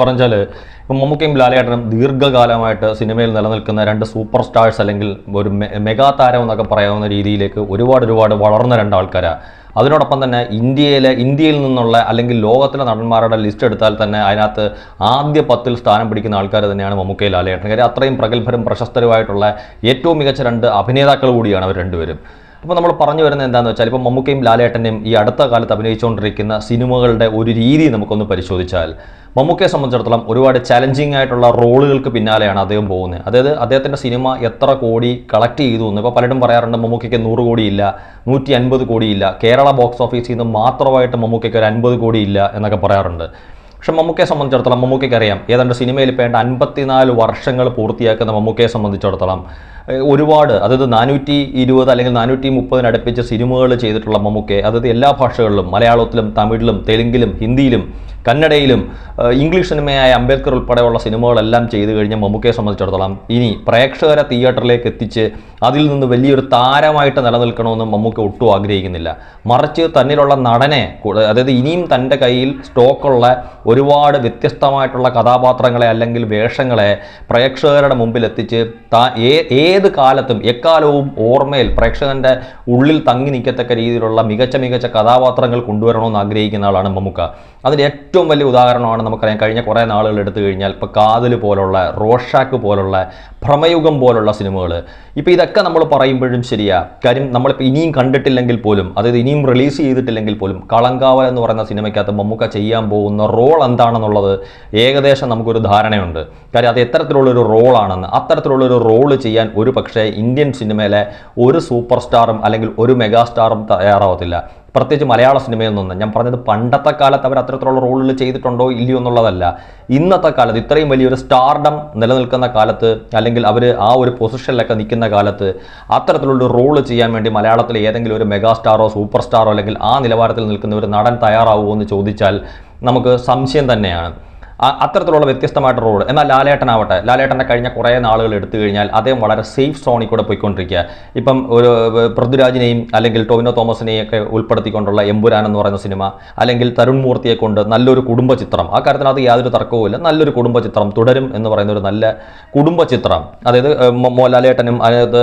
പറഞ്ഞാൽ ഇപ്പം മമ്മൂക്കയും ലാലേട്ടനും ദീർഘകാലമായിട്ട് സിനിമയിൽ നിലനിൽക്കുന്ന രണ്ട് സൂപ്പർ സ്റ്റാർസ് അല്ലെങ്കിൽ ഒരു മെഗാ താരം എന്നൊക്കെ പറയാവുന്ന രീതിയിലേക്ക് ഒരുപാട് വളർന്ന രണ്ടാൾക്കാരാണ്. അതിനോടൊപ്പം തന്നെ ഇന്ത്യയിൽ നിന്നുള്ള അല്ലെങ്കിൽ ലോകത്തിലെ നടന്മാരുടെ ലിസ്റ്റ് എടുത്താൽ തന്നെ അതിനകത്ത് ആദ്യ 10-ൽ സ്ഥാനം പിടിക്കുന്ന ആൾക്കാർ തന്നെയാണ് മമ്മൂക്കയും ലാലേട്ടനും. കാര്യം അത്രയും പ്രഗത്ഭരും പ്രശസ്തരുമായിട്ടുള്ള ഏറ്റവും മികച്ച രണ്ട് അഭിനേതാക്കൾ കൂടിയാണ് അവർ രണ്ടുപേരും. അപ്പോൾ നമ്മൾ പറഞ്ഞു വരുന്നത് എന്താണെന്ന് വെച്ചാൽ ഇപ്പോൾ മമ്മൂക്കയും ലാലേട്ടനെയും ഈ അടുത്ത കാലത്ത് അഭിനയിച്ചുകൊണ്ടിരിക്കുന്ന സിനിമകളുടെ ഒരു രീതി നമുക്കൊന്ന് പരിശോധിച്ചാൽ, മമ്മൂക്കയെ സംബന്ധിച്ചിടത്തോളം ഒരുപാട് ചലഞ്ചിങ് ആയിട്ടുള്ള റോളുകൾക്ക് പിന്നാലെയാണ് അദ്ദേഹം പോകുന്നത്. അതായത് അദ്ദേഹത്തിൻ്റെ സിനിമ എത്ര കോടി കളക്ട് ചെയ്തു എന്ന് ഇപ്പോൾ പലരും പറയാറുണ്ട്. മമ്മൂക്കയ്ക്ക് 100 കോടിയില്ല, 150 കോടിയില്ല, കേരള ബോക്സ് ഓഫീസിൽ നിന്ന് മാത്രമായിട്ട് മമ്മൂക്കയ്ക്ക് ഒരു 50 കോടിയില്ല എന്നൊക്കെ പറയാറുണ്ട്. പക്ഷെ മമ്മൂക്കയെ സംബന്ധിച്ചിടത്തോളം മമ്മൂക്കയ്ക്ക് അറിയാം, ഏതാണ്ട് സിനിമയിൽ വേണ്ട 54 വർഷങ്ങൾ പൂർത്തിയാക്കുന്ന മമ്മൂക്കയെ സംബന്ധിച്ചിടത്തോളം ഒരുപാട്, അതായത് 420 അല്ലെങ്കിൽ 430 അടുപ്പിച്ച് സിനിമകൾ ചെയ്തിട്ടുള്ള മമ്മൂക്കയെ, അതായത് എല്ലാ ഭാഷകളിലും മലയാളത്തിലും തമിഴിലും തെലുങ്കിലും ഹിന്ദിയിലും കന്നഡയിലും ഇംഗ്ലീഷ് സിനിമയായ അംബേദ്കർ ഉൾപ്പെടെയുള്ള സിനിമകളെല്ലാം ചെയ്തു കഴിഞ്ഞ മമ്മൂക്കയെ സംബന്ധിച്ചിടത്തോളം ഇനി പ്രേക്ഷകരെ തിയേറ്ററിലേക്ക് എത്തിച്ച് അതിൽ നിന്ന് വലിയൊരു താരമായിട്ട് നിലനിൽക്കണമെന്ന് മമ്മൂക്ക ഒട്ടും ആഗ്രഹിക്കുന്നില്ല. മറിച്ച് തന്നിലുള്ള നടനെ, അതായത് ഇനിയും തൻ്റെ കയ്യിൽ സ്റ്റോക്കുള്ള ഒരുപാട് വ്യത്യസ്തമായിട്ടുള്ള കഥാപാത്രങ്ങളെ അല്ലെങ്കിൽ വേഷങ്ങളെ പ്രേക്ഷകരുടെ മുമ്പിൽ എത്തിച്ച് ഏത് കാലത്തും എക്കാലവും ഓർമ്മയിൽ പ്രേക്ഷകൻ്റെ ഉള്ളിൽ തങ്ങി നിൽക്കത്തക്ക രീതിയിലുള്ള മികച്ച കഥാപാത്രങ്ങൾ കൊണ്ടുവരണമെന്ന് ആഗ്രഹിക്കുന്ന ആളാണ് മമ്മൂക്ക. അതിൻ്റെ ഏറ്റവും വലിയ ഉദാഹരണമാണ് നമുക്കറിയാം, കഴിഞ്ഞ കുറേ നാളുകൾ എടുത്തു കഴിഞ്ഞാൽ ഇപ്പോൾ കാതൽ പോലുള്ള, റോഷാക്ക് പോലുള്ള, ഭ്രമയുഗം പോലുള്ള സിനിമകൾ. ഇപ്പോൾ ഇതൊക്കെ നമ്മൾ പറയുമ്പോഴും ശരിയാ, കാര്യം നമ്മളിപ്പോൾ ഇനിയും കണ്ടിട്ടില്ലെങ്കിൽ പോലും, അതായത് ഇനിയും റിലീസ് ചെയ്തിട്ടില്ലെങ്കിൽ പോലും കളങ്കാവൽ എന്ന് പറയുന്ന സിനിമയ്ക്കകത്ത് മമ്മൂക്ക ചെയ്യാൻ പോകുന്ന റോൾ എന്താണെന്നുള്ളത് ഏകദേശം നമുക്കൊരു ധാരണയുണ്ട്. കാര്യം അത് എത്തരത്തിലുള്ളൊരു റോളാണെന്ന്. അത്തരത്തിലുള്ളൊരു റോള് ചെയ്യാൻ ഒരു പക്ഷേ ഇന്ത്യൻ സിനിമയിലെ ഒരു സൂപ്പർ സ്റ്റാറും അല്ലെങ്കിൽ ഒരു മെഗാ സ്റ്റാറും തയ്യാറാവത്തില്ല. പ്രത്യേകിച്ച് മലയാള സിനിമയിൽ നിന്ന്. ഞാൻ പറഞ്ഞത് പണ്ടത്തെ കാലത്ത് അവർ അത്തരത്തിലുള്ള റോളുകൾ ചെയ്തിട്ടുണ്ടോ ഇല്ലയോ എന്നുള്ളതല്ല. ഇന്നത്തെ കാലത്ത് ഇത്രയും വലിയൊരു സ്റ്റാർഡം നിലനിൽക്കുന്ന കാലത്ത്, അല്ലെങ്കിൽ അവർ ആ ഒരു പൊസിഷനിലൊക്കെ നിൽക്കുന്ന കാലത്ത് അത്തരത്തിലുള്ള റോള് ചെയ്യാൻ വേണ്ടി മലയാളത്തിലെ ഏതെങ്കിലും ഒരു മെഗാ സ്റ്റാറോ സൂപ്പർ സ്റ്റാറോ അല്ലെങ്കിൽ ആ നിലവാരത്തിൽ നിൽക്കുന്ന ഒരു നടൻ തയ്യാറാവുമോ എന്ന് ചോദിച്ചാൽ നമുക്ക് സംശയം തന്നെയാണ്. അത്തരത്തിലുള്ള വ്യത്യസ്തമായിട്ട് റോൾ. എന്നാൽ ലാലേട്ടൻ്റെ കഴിഞ്ഞ കുറേ നാളുകൾ എടുത്തു കഴിഞ്ഞാൽ അദ്ദേഹം വളരെ സേഫ് സോണിൽ കൂടെ പോയിക്കൊണ്ടിരിക്കുക. ഇപ്പം ഒരു പൃഥ്വിരാജിനെയും അല്ലെങ്കിൽ ടൊവിനോ തോമസിനെയും ഒക്കെ ഉൾപ്പെടുത്തിക്കൊണ്ടുള്ള എമ്പുരാൻ എന്ന് പറയുന്ന സിനിമ, അല്ലെങ്കിൽ തരുൺ മൂർത്തിയെ കൊണ്ട് നല്ലൊരു കുടുംബ ചിത്രം, ആ കാര്യത്തിനകത്ത് യാതൊരു തർക്കവുമില്ല, നല്ലൊരു കുടുംബ ചിത്രം തുടരും എന്ന് പറയുന്ന ഒരു നല്ല കുടുംബ ചിത്രം. അതായത് ലാലേട്ടനും അതായത്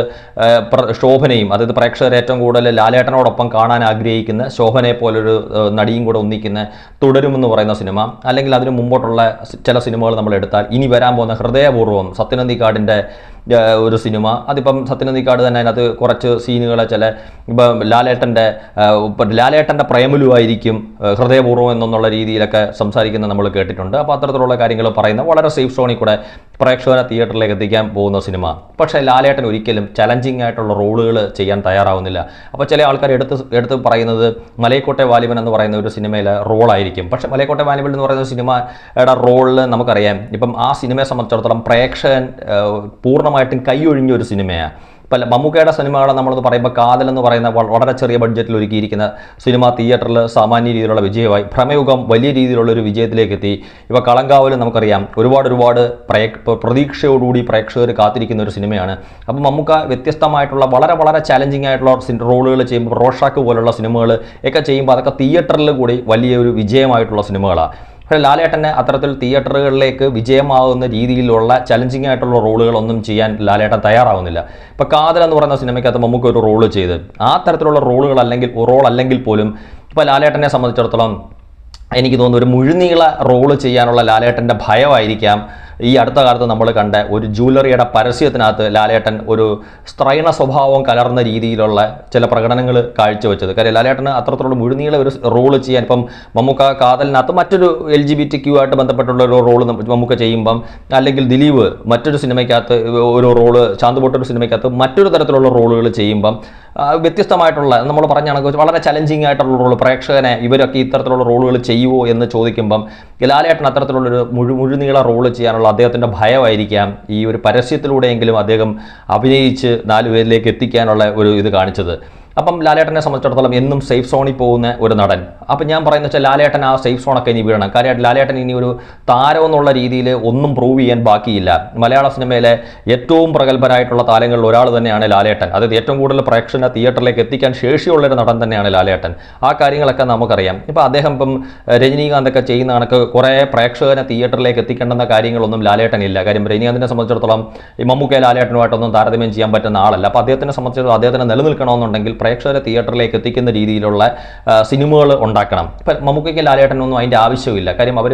ശോഭനയും, അതായത് പ്രേക്ഷകർ ഏറ്റവും കൂടുതൽ ലാലേട്ടനോടൊപ്പം കാണാൻ ആഗ്രഹിക്കുന്ന ശോഭനയെ പോലൊരു നടിയും കൂടെ ഒന്നിക്കുന്ന തുടരുമെന്ന് പറയുന്ന സിനിമ, അല്ലെങ്കിൽ അതിന് മുമ്പോട്ടുള്ള ചില സിനിമകൾ നമ്മൾ എടുത്താൽ ഇനി വരാൻ പോകുന്ന ഹൃദയപൂർവ്വം സത്യനന്ദിക്കാടിൻ്റെ ഒരു സിനിമ, അതിപ്പം സത്യനന്ദിക്കാട് തന്നെ അതിനകത്ത് കുറച്ച് സീനുകളെ ഇപ്പം ലാലേട്ടൻ്റെ പ്രേമലുവായിരിക്കും ഹൃദയപൂർവ്വം എന്നുള്ള രീതിയിലൊക്കെ സംസാരിക്കുന്നത് നമ്മൾ കേട്ടിട്ടുണ്ട്. അപ്പോൾ അത്തരത്തിലുള്ള കാര്യങ്ങൾ പറയുന്ന വളരെ സേഫ് സോണിൽ കൂടെ പ്രേക്ഷകരെ തിയേറ്ററിലേക്ക് എത്തിക്കാൻ പോകുന്ന സിനിമ. പക്ഷേ ലാലേട്ടൻ ഒരിക്കലും ചലഞ്ചിങ് ആയിട്ടുള്ള റോളുകൾ ചെയ്യാൻ തയ്യാറാവുന്നില്ല. അപ്പോൾ ചില ആൾക്കാർ എടുത്ത് പറയുന്നത് മലൈക്കോട്ടെ വാലിബൻ എന്ന് പറയുന്ന ഒരു സിനിമയിലെ റോളായിരിക്കും. പക്ഷേ മലൈക്കോട്ടെ വാലിബൻ എന്ന് പറയുന്ന സിനിമയുടെ റോളിൽ നമുക്കറിയാം, ഇപ്പം ആ സിനിമയെ സംബന്ധിച്ചിടത്തോളം പ്രേക്ഷകൻ പൂർണ്ണമായിട്ടും കൈയൊഴിഞ്ഞ ഒരു സിനിമയാണ്. ഇപ്പം മമ്മൂക്കയുടെ സിനിമകളെ നമ്മളത് പറയുമ്പോൾ കാതൽ എന്ന് പറയുന്ന വളരെ ചെറിയ ബഡ്ജറ്റിൽ ഒരുക്കിയിരിക്കുന്ന സിനിമ തിയേറ്ററിൽ സാമാന്യ രീതിയിലുള്ള വിജയമായി. ഭ്രമയുഗം വലിയ രീതിയിലുള്ളൊരു വിജയത്തിലേക്ക് എത്തി. ഇപ്പോൾ കളങ്കാവൽ നമുക്കറിയാം ഒരുപാട് പ്രതീക്ഷയോടുകൂടി പ്രേക്ഷകർ കാത്തിരിക്കുന്ന ഒരു സിനിമയാണ്. അപ്പോൾ മമ്മൂക്ക വ്യത്യസ്തമായിട്ടുള്ള വളരെ ചാലഞ്ചിങ് ആയിട്ടുള്ള റോളുകൾ ചെയ്യുമ്പോൾ, റോഷാക്ക് പോലുള്ള സിനിമകൾ ഒക്കെ ചെയ്യുമ്പോൾ അതൊക്കെ തിയേറ്ററിൽ കൂടി വലിയൊരു വിജയമായിട്ടുള്ള സിനിമകളാണ്. പക്ഷേ ലാലേട്ടനെ അത്തരത്തിൽ തിയേറ്ററുകളിലേക്ക് വിജയമാകുന്ന രീതിയിലുള്ള ചലഞ്ചിങ് ആയിട്ടുള്ള റോളുകളൊന്നും ചെയ്യാൻ ലാലേട്ടൻ തയ്യാറാവുന്നില്ല. ഇപ്പോൾ കാതൽ എന്ന് പറയുന്ന സിനിമയ്ക്കകത്ത് മമ്മൂക്ക ഒരു റോള് ചെയ്ത് ആ തരത്തിലുള്ള റോൾ അല്ലെങ്കിൽ പോലും ഇപ്പോൾ ലാലേട്ടനെ സംബന്ധിച്ചിടത്തോളം എനിക്ക് തോന്നുന്നു ഒരു മുഴുനീള റോള് ചെയ്യാനുള്ള ലാലേട്ടൻ്റെ ഭയമായിരിക്കാം ഈ അടുത്ത കാലത്ത് നമ്മൾ കണ്ട ഒരു ജ്വല്ലറിയുടെ പരസ്യത്തിനകത്ത് ലാലേട്ടൻ ഒരു സ്ത്രൈണ സ്വഭാവം കലർന്ന രീതിയിലുള്ള ചില പ്രകടനങ്ങൾ കാഴ്ചവെച്ചത്. കാര്യം ലാലേട്ടന് അത്തരത്തിലുള്ള മുഴുനീള ഒരു റോള് ചെയ്യാൻ, ഇപ്പം മമ്മൂക്ക കാതലിനകത്ത് മറ്റൊരു LGBTQ ആയിട്ട് ബന്ധപ്പെട്ടുള്ള ഒരു റോള് മമ്മൂക്ക ചെയ്യുമ്പം, അല്ലെങ്കിൽ ദിലീപ് മറ്റൊരു സിനിമയ്ക്കകത്ത് ഒരു റോള്, ശാന്തുപൊട്ടൊരു സിനിമയ്ക്കകത്ത് മറ്റൊരു തരത്തിലുള്ള റോളുകൾ ചെയ്യുമ്പം വ്യത്യസ്തമായിട്ടുള്ള, നമ്മൾ പറഞ്ഞാണ് വളരെ ചലഞ്ചിങ് ആയിട്ടുള്ള റോള്, പ്രേക്ഷകനെ ഇവരൊക്കെ ഇത്തരത്തിലുള്ള റോളുകൾ ചെയ്യുമോ എന്ന് ചോദിക്കുമ്പം ലാലേട്ടൻ അത്തരത്തിലുള്ളൊരു മുഴുനീള റോള് ചെയ്യാനുള്ള അദ്ദേഹത്തിൻ്റെ ഭയമായിരിക്കാം ഈ ഒരു പരസ്യത്തിലൂടെയെങ്കിലും അദ്ദേഹം അഭിനയിച്ച് 4 പേരിലേക്ക് എത്തിക്കാനുള്ള ഒരു ഇത് കാണിച്ചത്. അപ്പം ലാലേട്ടനെ സംബന്ധിച്ചിടത്തോളം എന്നും സേഫ് സോണിൽ പോകുന്ന ഒരു നടൻ. അപ്പം ഞാൻ പറയുന്നത് വെച്ചാൽ ലാലേട്ടൻ ആ സേഫ് സോണൊക്കെ ഇനി വീഴണം. കാര്യമായിട്ട് ലാലേട്ടൻ ഇനി ഒരു താരം എന്നുള്ള രീതിയിൽ ഒന്നും പ്രൂവ് ചെയ്യാൻ ബാക്കിയില്ല. മലയാള സിനിമയിലെ ഏറ്റവും പ്രഗത്ഭരായിട്ടുള്ള താരങ്ങളിൽ ഒരാൾ തന്നെയാണ് ലാലേട്ടൻ. അതായത് ഏറ്റവും കൂടുതൽ പ്രേക്ഷകനെ തിയേറ്ററിലേക്ക് എത്തിക്കാൻ ശേഷിയുള്ളൊരു നടൻ തന്നെയാണ് ലാലേട്ടൻ. ആ കാര്യങ്ങളൊക്കെ നമുക്കറിയാം. ഇപ്പം അദ്ദേഹം ഇപ്പം രജനീകാന്തൊക്കെ ചെയ്യുന്ന കണക്ക് കുറേ പ്രേക്ഷകനെ തിയേറ്ററിലേക്ക് എത്തിക്കേണ്ടുന്ന കാര്യങ്ങളൊന്നും ലാലേട്ടനില്ല. കാര്യം രജനീകാന്തിനെ സംബന്ധിച്ചിടത്തോളം ഈ മമ്മൂക്ക ലാലേട്ടനുമായിട്ടൊന്നും താരതമ്യം ചെയ്യാൻ പറ്റുന്ന ആളല്ല. അപ്പോൾ അദ്ദേഹത്തിനെ സംബന്ധിച്ചിടത്തോളം അദ്ദേഹത്തിന് നിലനിൽക്കണമെന്നുണ്ടെങ്കിൽ പ്രേക്ഷകരെ തിയേറ്ററിലേക്ക് എത്തിക്കുന്ന രീതിയിലുള്ള സിനിമകൾ ഉണ്ടാക്കണം. ഇപ്പം മമ്മൂക്കയ്ക്ക് ലാലേട്ടനൊന്നും അതിൻ്റെ ആവശ്യമില്ല. കാര്യം അവർ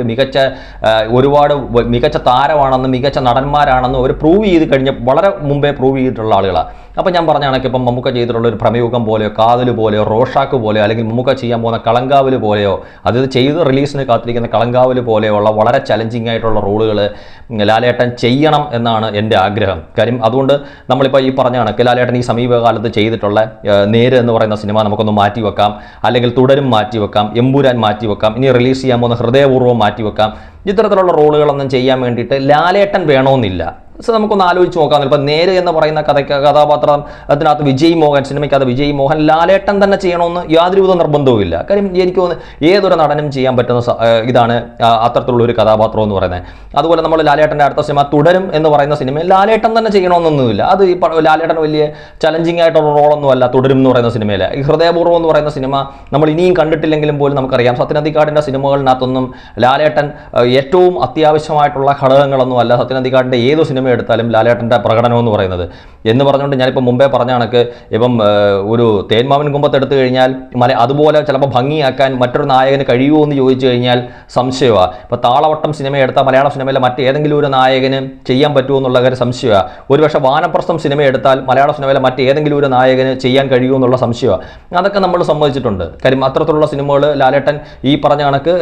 ഒരുപാട് മികച്ച താരമാണെന്നും മികച്ച നടന്മാരാണെന്നും അവർ പ്രൂവ് ചെയ്ത് കഴിഞ്ഞ വളരെ മുമ്പേ പ്രൂവ് ചെയ്തിട്ടുള്ള ആളുകളാണ്. അപ്പം ഞാൻ പറഞ്ഞ കണക്ക് ഇപ്പം മമ്മൂക്ക ചെയ്തിട്ടുള്ള ഒരു പ്രമയുഗം പോലെയോ കാതൽ പോലെയോ റോഷാക്ക് പോലെയോ അല്ലെങ്കിൽ മമ്മൂക്ക ചെയ്യാൻ പോകുന്ന കളങ്കാവൽ പോലെയോ അതായത് ചെയ്ത് റിലീസിന് കാത്തിരിക്കുന്ന കളങ്കാവൽ പോലെയുള്ള വളരെ ചലഞ്ചിങ് ആയിട്ടുള്ള റോളുകൾ ലാലേട്ടൻ ചെയ്യണം എന്നാണ് എൻ്റെ ആഗ്രഹം. കാര്യം അതുകൊണ്ട് നമ്മളിപ്പോൾ ഈ പറഞ്ഞ കണക്ക് ലാലേട്ടൻ ഈ സമീപകാലത്ത് ചെയ്തിട്ടുള്ള നേര് എന്ന് പറയുന്ന സിനിമ നമുക്കൊന്ന് മാറ്റിവെക്കാം, അല്ലെങ്കിൽ തുടരും മാറ്റിവെക്കാം, എമ്പുരാൻ മാറ്റിവെക്കാം, ഇനി റിലീസ് ചെയ്യാൻ പോകുന്ന ഹൃദയപൂർവ്വം മാറ്റിവെക്കാം. ഇത്തരത്തിലുള്ള റോളുകളൊന്നും ചെയ്യാൻ വേണ്ടിയിട്ട് ലാലേട്ടൻ വേണമെന്നില്ല. നമുക്കൊന്ന് ആലോചിച്ച് നോക്കാം. ഇപ്പം നേര് എന്ന് പറയുന്ന കഥാപാത്രം അതിനകത്ത് വിജയ് മോഹൻ, സിനിമയ്ക്കകത്ത് വിജയ് മോഹൻ ലാലേട്ടൻ തന്നെ ചെയ്യണമെന്ന് യാതൊരുവിധ നിർബന്ധവുമില്ല. കാര്യം എനിക്ക് തോന്നുന്നു ഏതൊരു നടനും ചെയ്യാൻ പറ്റുന്ന ഇതാണ് അത്തരത്തിലുള്ള ഒരു കഥാപാത്രം എന്ന് പറയുന്നത്. അതുപോലെ നമ്മൾ ലാലേട്ടൻ്റെ അടുത്ത സിനിമ തുടരും എന്ന് പറയുന്ന സിനിമയിൽ ലാലേട്ടൻ തന്നെ ചെയ്യണമെന്നൊന്നുമില്ല. അത് ഈ ലാലേട്ടൻ വലിയ ചലഞ്ചിങ് ആയിട്ടുള്ള റോളൊന്നും അല്ല തുടരും എന്ന് പറയുന്ന സിനിമയിൽ. ഈ ഹൃദയപൂർവ്വം എന്ന് പറയുന്ന സിനിമ നമ്മൾ ഇനിയും കണ്ടിട്ടില്ലെങ്കിലും പോലും നമുക്കറിയാം സത്യനന്ദിക്കാടിൻ്റെ സിനിമകളിനകത്തൊന്നും ലാലേട്ടൻ ഏറ്റവും അത്യാവശ്യമായിട്ടുള്ള ഘടകങ്ങളൊന്നും അല്ല സത്യനന്ദിക്കാടിൻ്റെ ഏത് സിനിമ എടുത്താലും ലാലേട്ടൻ്റെ പ്രകടനം എന്ന് പറയുന്നത്. എന്ന് പറഞ്ഞുകൊണ്ട് ഞാനിപ്പോൾ മുമ്പേ പറഞ്ഞ കണക്ക് ഇപ്പം ഒരു തേന്മാവിൻ കുമ്പത്ത് എടുത്തു കഴിഞ്ഞാൽ അതുപോലെ ചിലപ്പോൾ ഭംഗിയാക്കാൻ മറ്റൊരു നായകന് കഴിയുമോ എന്ന് ചോദിച്ചു കഴിഞ്ഞാൽ സംശയമാണ്. ഇപ്പോൾ താളവട്ടം സിനിമ എടുത്താൽ മലയാള സിനിമയിലെ മറ്റേതെങ്കിലും ഒരു നായകന് ചെയ്യാൻ പറ്റുമോ എന്നുള്ള കാര്യം സംശയമാണ്. ഒരുപക്ഷെ വാനപ്രസ്ഥം സിനിമ എടുത്താൽ മലയാള സിനിമയിലെ മറ്റേതെങ്കിലും ഒരു നായകന് ചെയ്യാൻ കഴിയുമോ എന്നുള്ള സംശയമാണ്. അതൊക്കെ നമ്മൾ സമ്മതിച്ചിട്ടുണ്ട്. കാര്യം അത്തരത്തിലുള്ള സിനിമകൾ ലാലേട്ടൻ ഈ പറഞ്ഞ കണക്ക്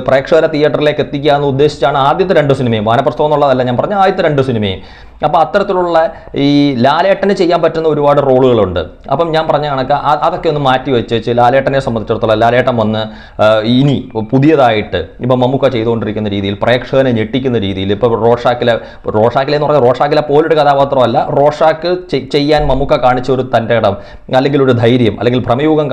പ്രേക്ഷകരെ തിയേറ്ററിലേക്ക് എത്തിക്കുക എന്ന് ഉദ്ദേശിച്ചാണ് ആദ്യത്തെ 2 സിനിമയും. വാനപ്രസ്ഥം എന്നുള്ളതല്ല ഞാൻ പറഞ്ഞ ആദ്യത്തെ 2 സിനിമയും. അപ്പോൾ അത്തരത്തിലുള്ള ഈ ലാലേട്ടന് ചെയ്യാൻ പറ്റുന്ന ഒരുപാട് റോളുകളുണ്ട്. അപ്പം ഞാൻ പറഞ്ഞ കണക്ക് അതൊക്കെ ഒന്ന് മാറ്റി വെച്ച് ലാലേട്ടനെ സംബന്ധിച്ചിടത്തോളം ലാലേട്ടൻ വന്ന് ഇനി പുതിയതായിട്ട് ഇപ്പം മമ്മൂക്ക ചെയ്തുകൊണ്ടിരിക്കുന്ന രീതിയിൽ പ്രേക്ഷകനെ ഞെട്ടിക്കുന്ന രീതിയിൽ ഇപ്പോൾ റോഷാക്കിലെ എന്ന് പറഞ്ഞാൽ റോഷാക്കിലെ പോലൊരു കഥാപാത്രമല്ല, റോഷാക്ക് ചെയ്യാൻ മമ്മൂക്ക കാണിച്ച ഒരു തൻ്റെ ഇടം, അല്ലെങ്കിൽ ഒരു ധൈര്യം, അല്ലെങ്കിൽ പ്രമയുഗം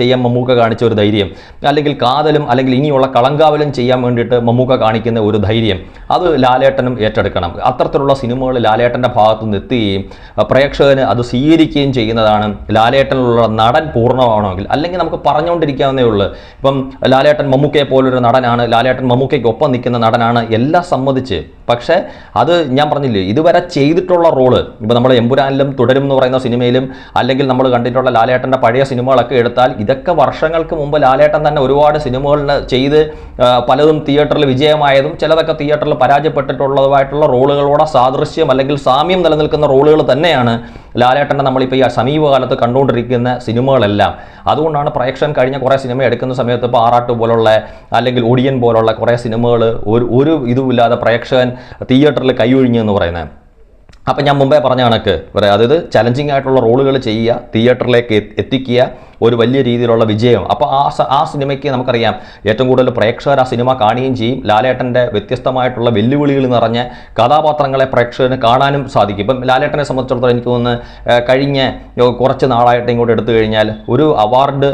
ചെയ്യാൻ മമ്മൂക്ക കാണിച്ച ഒരു ധൈര്യം, അല്ലെങ്കിൽ കാതലും അല്ലെങ്കിൽ ഇനിയുള്ള കളങ്കാവലും ചെയ്യാൻ വേണ്ടിയിട്ട് മമ്മൂക്ക കാണിക്കുന്ന ഒരു ധൈര്യം, അത് ലാലേട്ടനും ഏറ്റെടുക്കണം. അത്തരത്തിലുള്ള സിനിമകൾ ലാലേട്ടൻ്റെ ഭാഗത്തു നിന്ന് എത്തുകയും പ്രേക്ഷകന് അത് സ്വീകരിക്കുകയും ചെയ്യുന്നതാണ് ലാലേട്ടനുള്ള നടൻ പൂർണ്ണമാണെങ്കിൽ. അല്ലെങ്കിൽ നമുക്ക് പറഞ്ഞുകൊണ്ടിരിക്കാവുന്നേ ഉള്ളൂ. ഇപ്പം ലാലേട്ടൻ മമ്മൂക്കയെ പോലൊരു നടനാണ്, ലാലേട്ടൻ മമ്മൂക്കയ്ക്ക് ഒപ്പം നിൽക്കുന്ന നടനാണ്, എല്ലാം സമ്മതിച്ച്. പക്ഷേ അത് ഞാൻ പറഞ്ഞില്ലേ, ഇതുവരെ ചെയ്തിട്ടുള്ള റോള് ഇപ്പം നമ്മൾ എമ്പുരാനിലും തുടരും എന്ന് പറയുന്ന സിനിമയിലും അല്ലെങ്കിൽ നമ്മൾ കണ്ടിട്ടുള്ള ലാലേട്ടൻ്റെ പഴയ സിനിമകളൊക്കെ എടുത്താൽ ഇതൊക്കെ വർഷങ്ങൾക്ക് മുമ്പ് ലാലേട്ടൻ തന്നെ ഒരുപാട് സിനിമകളിൽ ചെയ്ത് പലതും തിയേറ്ററിൽ വിജയമായതും ചിലതൊക്കെ തിയേറ്ററിൽ പരാജയപ്പെട്ടിട്ടുള്ളതുമായിട്ടുള്ള റോളുകളോടെ സാദൃശ്യം അല്ലെങ്കിൽ സാമ്യം നിലനിൽക്കുന്ന റോളുകൾ തന്നെയാണ് ലാലേട്ടൻ്റെ നമ്മളിപ്പോൾ ഈ സമീപകാലത്ത് കണ്ടുകൊണ്ടിരിക്കുന്ന സിനിമകളെല്ലാം. അതുകൊണ്ടാണ് പ്രേക്ഷകൻ കഴിഞ്ഞ കുറേ സിനിമ എടുക്കുന്ന സമയത്ത് ഇപ്പോൾ ആറാട്ട് പോലുള്ള അല്ലെങ്കിൽ ഒടിയൻ പോലുള്ള കുറേ സിനിമകൾ ഒരു ഇതുമില്ലാതെ പ്രേക്ഷകൻ തിയേറ്ററിൽ കൈയൊഴിഞ്ഞെന്ന് പറയുന്നത്. അപ്പം ഞാൻ മുമ്പേ പറഞ്ഞ കണക്ക് അതായത് ചലഞ്ചിങ് ആയിട്ടുള്ള റോളുകൾ ചെയ്യുക, തിയേറ്ററിലേക്ക് എത്തിക്കുക, ഒരു വലിയ രീതിയിലുള്ള വിജയം. അപ്പോൾ ആ സിനിമയ്ക്ക് നമുക്കറിയാം ഏറ്റവും കൂടുതൽ പ്രേക്ഷകർ ആ സിനിമ കാണുകയും ചെയ്യും. ലാലേട്ടൻ്റെ വ്യത്യസ്തമായിട്ടുള്ള വെല്ലുവിളികൾ നിറഞ്ഞ കഥാപാത്രങ്ങളെ പ്രേക്ഷകന് കാണാനും സാധിക്കും. ഇപ്പം ലാലേട്ടനെ സംബന്ധിച്ചിടത്തോളം എനിക്ക് തോന്നുന്നു കഴിഞ്ഞ കുറച്ച് നാളായിട്ട് ഇങ്ങോട്ട് എടുത്തു കഴിഞ്ഞാൽ ഒരു അവാർഡ്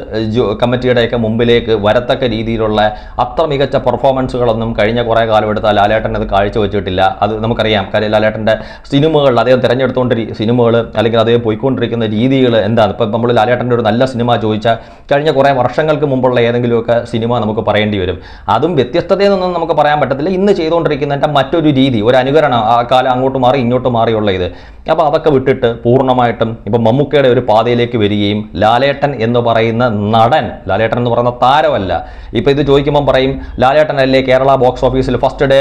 കമ്മിറ്റിയുടെയൊക്കെ മുമ്പിലേക്ക് വരത്തക്ക രീതിയിലുള്ള അത്ര മികച്ച പെർഫോമൻസുകളൊന്നും കഴിഞ്ഞ കുറേ കാലം എടുത്താൽ ലാലേട്ടൻ അത് കാഴ്ചവെച്ചിട്ടില്ല. അത് നമുക്കറിയാം. കാര്യം ലാലേട്ടൻ്റെ സിനിമകൾ അദ്ദേഹം തിരഞ്ഞെടുത്തുകൊണ്ട് സിനിമകൾ അല്ലെങ്കിൽ അദ്ദേഹം പോയിക്കൊണ്ടിരിക്കുന്ന രീതികൾ എന്താണ്. ഇപ്പം നമ്മൾ ലാലേട്ടൻ്റെ ഒരു നല്ല സിനിമ ചോദിച്ചാൽ കഴിഞ്ഞ കുറേ വർഷങ്ങൾക്ക് മുമ്പുള്ള ഏതെങ്കിലുമൊക്കെ സിനിമ നമുക്ക് പറയേണ്ടി വരും. അതും വ്യത്യസ്തതയെന്നൊന്നും നമുക്ക് പറയാൻ പറ്റത്തില്ല. ഇന്ന് ചെയ്തുകൊണ്ടിരിക്കുന്നതിൻ്റെ മറ്റൊരു രീതി, ഒരു അനുകരണം, ആ കാലം അങ്ങോട്ട് മാറി ഇങ്ങോട്ട് മാറിയുള്ള ഇത്. അപ്പോൾ അതൊക്കെ വിട്ടിട്ട് പൂർണ്ണമായിട്ടും ഇപ്പം മമ്മൂക്കയുടെ ഒരു പാതയിലേക്ക് വരികയും ലാലേട്ടൻ എന്ന് പറയുന്ന നടൻ, ലാലേട്ടൻ എന്ന് പറയുന്ന താരമല്ല. ഇപ്പോൾ ഇത് ചോദിക്കുമ്പം പറയും ലാലേട്ടൻ അല്ലേ കേരള ബോക്സ് ഓഫീസിൽ ഫസ്റ്റ് ഡേ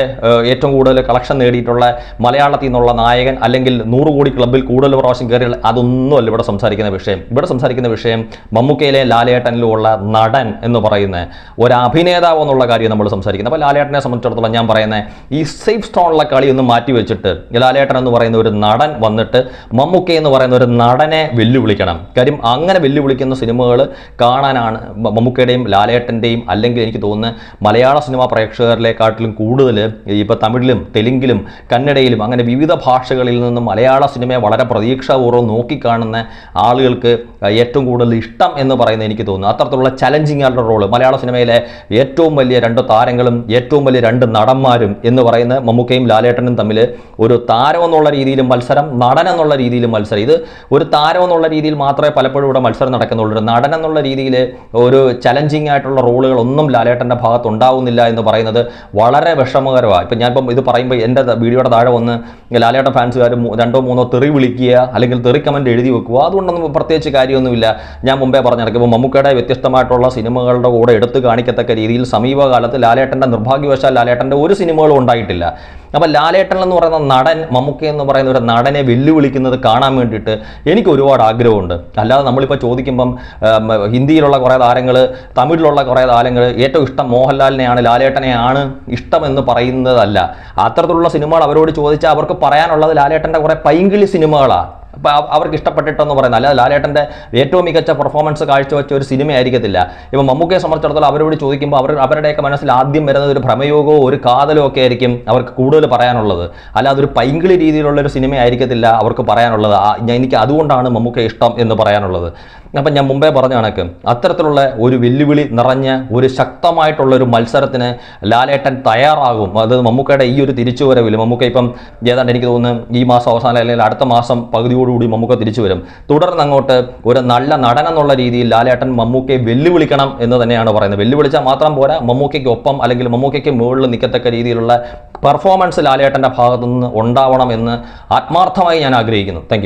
ഏറ്റവും കൂടുതൽ കളക്ഷൻ നേടിയിട്ടുള്ള മലയാളത്തിൽ നിന്നുള്ള നായകൻ, അല്ലെങ്കിൽ 100 കോടി ക്ലബ്ബിൽ കൂടുതൽ പ്രാവശ്യം കയറിയുള്ള, അതൊന്നുമല്ല ഇവിടെ സംസാരിക്കുന്ന വിഷയം. ഇവിടെ സംസാരിക്കുന്ന വിഷയം മമ്മൂക്കയിലെ ലാലേട്ടനിലുള്ള നടൻ എന്ന് പറയുന്ന ഒരു അഭിനേതാവ് എന്നുള്ള കാര്യം നമ്മൾ സംസാരിക്കുന്നത്. അപ്പോൾ ലാലേട്ടനെ സംബന്ധിച്ചിടത്തോളം ഞാൻ പറയുന്നത് ഈ സേഫ് സ്റ്റോണിലെ കളി ഒന്ന് മാറ്റി വെച്ചിട്ട് ലാലേട്ടൻ എന്ന് പറയുന്ന ഒരു നടൻ വന്നിട്ട് മമ്മൂക്ക എന്ന് പറയുന്ന ഒരു നടനെ വെല്ലുവിളിക്കണം. കാര്യം അങ്ങനെ വെല്ലുവിളിക്കുന്ന സിനിമകൾ കാണാനാണ് മമ്മൂക്കയുടെയും ലാലേട്ടൻ്റെയും, അല്ലെങ്കിൽ എനിക്ക് തോന്നുന്നത് മലയാള സിനിമാ പ്രേക്ഷകരിലെക്കാട്ടിലും കൂടുതൽ ഇപ്പോൾ തമിഴിലും തെലുങ്കിലും കന്നഡയിലും അങ്ങനെ വിവിധ ഭാഷകളിൽ നിന്നും മലയാള സിനിമയെ വളരെ പ്രതീക്ഷാപൂർവ്വം നോക്കിക്കാണുന്ന ആളുകൾക്ക് ഏറ്റവും കൂടുതൽ ഇഷ്ടം എന്ന് പറയുന്നത് എനിക്ക് തോന്നുന്നു അത്തരത്തിലുള്ള ചലഞ്ചിങ് ആയിട്ടുള്ള റോള്. മലയാള സിനിമയിലെ ഏറ്റവും വലിയ രണ്ട് താരങ്ങളും ഏറ്റവും വലിയ രണ്ട് നടന്മാരും എന്ന് പറയുന്ന മമ്മൂക്കയും ലാലേട്ടനും തമ്മിൽ ഒരു താരം എന്നുള്ള രീതിയിലും മത്സരം, നടൻ എന്നുള്ള രീതിയിലും മത്സരം. ഇത് ഒരു താരം എന്നുള്ള രീതിയിൽ മാത്രമേ പലപ്പോഴും ഇവിടെ മത്സരം നടക്കുന്നുള്ളൂ. ഒരു നടൻ എന്നുള്ള രീതിയിൽ ഒരു ചലഞ്ചിങ് ആയിട്ടുള്ള റോളുകളൊന്നും ലാലേട്ടൻ്റെ ഭാഗത്ത് ഉണ്ടാവുന്നില്ല എന്ന് പറയുന്നത് വളരെ വിഷമകരമാണ്. ഇപ്പം ഞാനിപ്പം ഇത് പറയുമ്പോൾ എൻ്റെ വീഡിയോയുടെ താഴെ വന്ന് ലാലേട്ടൻ ഫാൻസുകാർ 2-3 തെറി വിളിക്കുക അല്ലെങ്കിൽ തെറി കമൻറ്റ് എഴുതി വെക്കുക, അതുകൊണ്ടൊന്നും പ്രത്യേകിച്ച് കാര്യമൊന്നുമില്ല. ഞാൻ മുമ്പേ പറഞ്ഞു നടക്കുമ്പോൾ മമ്മൂക്കയുടെ വ്യത്യസ്തമായിട്ടുള്ള സിനിമകളുടെ കൂടെ എടുത്തു കാണിക്കത്തക്ക രീതിയിൽ സമീപകാലത്ത് ലാലേട്ടൻ്റെ നിർഭാഗ്യവശാൽ ലാലേട്ടൻ്റെ ഒരു സിനിമകളും ഉണ്ടായിട്ടില്ല. അപ്പോൾ ലാലേട്ടൻ എന്ന് പറയുന്ന നടൻ, മമ്മൂക്ക എന്ന് പറയുന്ന ഒരു നടനെ വെല്ലുവിളിക്കുന്നത് കാണാൻ വേണ്ടിയിട്ട് എനിക്ക് ഒരുപാട് ആഗ്രഹമുണ്ട്. അല്ലാതെ നമ്മളിപ്പോൾ ചോദിക്കുമ്പം ഹിന്ദിയിലുള്ള കുറേ താരങ്ങൾ, തമിഴിലുള്ള കുറേ താരങ്ങൾ ഏറ്റവും ഇഷ്ടം മോഹൻലാലിനെയാണ്, ലാലേട്ടനെയാണ് ഇഷ്ടമെന്ന് പറയുന്നതല്ല. അത്തരത്തിലുള്ള സിനിമകൾ അവരോട് ചോദിച്ചാൽ അവർക്ക് പറയാനുള്ളത് ലാലേട്ടൻ്റെ കുറേ പൈങ്കിളി സിനിമകളാണ്. അപ്പോൾ അവർക്ക് ഇഷ്ടപ്പെട്ടിട്ടെന്ന് പറയുന്നത് അല്ലാതെ ലാലേട്ടൻ്റെ ഏറ്റവും മികച്ച പെർഫോമൻസ് കാഴ്ചവെച്ച ഒരു സിനിമ ആയിരിക്കത്തില്ല. ഇപ്പം മമ്മൂക്കയെ സംബന്ധിച്ചിടത്തോളം അവരോട് ചോദിക്കുമ്പോൾ അവരുടെയൊക്കെ മനസ്സിൽ ആദ്യം വരുന്നത് ഒരു ഭ്രമയോഗമോ ഒരു കാതലോ ഒക്കെ ആയിരിക്കും അവർക്ക് കൂടുതൽ പറയാനുള്ളത്. അല്ലാതെ ഒരു പൈങ്കിളി രീതിയിലുള്ളൊരു സിനിമ ആയിരിക്കത്തില്ല അവർക്ക് പറയാനുള്ളത്. എനിക്ക് അതുകൊണ്ടാണ് മമ്മൂക്ക ഇഷ്ടം എന്ന് പറയാനുള്ളത്. അപ്പം ഞാൻ മുമ്പേ പറഞ്ഞ കണക്ക് അത്തരത്തിലുള്ള ഒരു വെല്ലുവിളി നിറഞ്ഞ ഒരു ശക്തമായിട്ടുള്ള ഒരു മത്സരത്തിന് ലാലേട്ടൻ തയ്യാറാകും. അത് മമ്മൂക്കയുടെ ഈ ഒരു തിരിച്ചുവരവിൽ മമ്മൂക്ക ഇപ്പം ഏതാണ്ട് എനിക്ക് തോന്നുന്നു ഈ മാസം അവസാനം അല്ലെങ്കിൽ അടുത്ത മാസം പകുതിയോടുകൂടി മമ്മൂക്ക തിരിച്ചു വരും. തുടർന്ന് അങ്ങോട്ട് ഒരു നല്ല നടൻ എന്നുള്ള രീതിയിൽ ലാലേട്ടൻ മമ്മൂക്കയെ വെല്ലുവിളിക്കണം എന്ന് തന്നെയാണ് പറയുന്നത്. വെല്ലുവിളിച്ചാൽ മാത്രം പോരാ, മമ്മൂക്കയ്ക്ക് ഒപ്പം അല്ലെങ്കിൽ മമ്മൂക്കയ്ക്ക് മുകളിൽ നിൽക്കത്തക്ക രീതിയിലുള്ള പെർഫോമൻസ് ലാലേട്ടൻ്റെ ഭാഗത്തുനിന്ന് ഉണ്ടാവണമെന്ന് ആത്മാർത്ഥമായി ഞാൻ ആഗ്രഹിക്കുന്നു. Thank you.